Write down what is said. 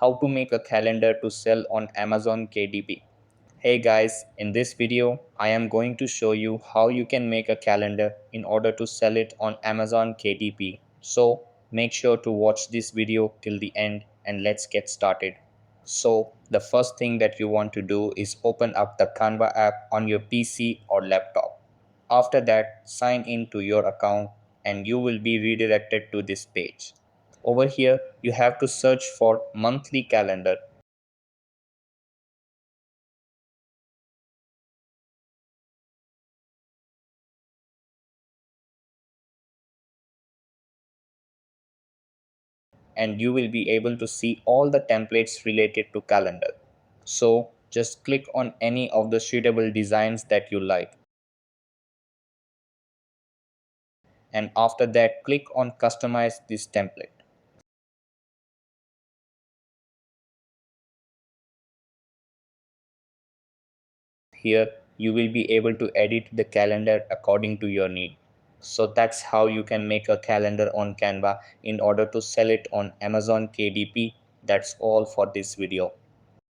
how to make a calendar to sell on Amazon KDP. Hey guys, in this video, I am going to show you how you can make a calendar in order to sell it on Amazon KDP. So make sure to watch this video till the end and let's get started. So the first thing that you want to do is open up the Canva app on your PC or laptop. After that, sign in to your account and you will be redirected to this page. Over here, you have to search for monthly calendar and you will be able to see all the templates related to calendar. So just click on any of the suitable designs that you like. And after that, click on customize this template. Here you will be able to edit the calendar according to your need. So that's how you can make a calendar on Canva in order to sell it on Amazon KDP. That's all for this video.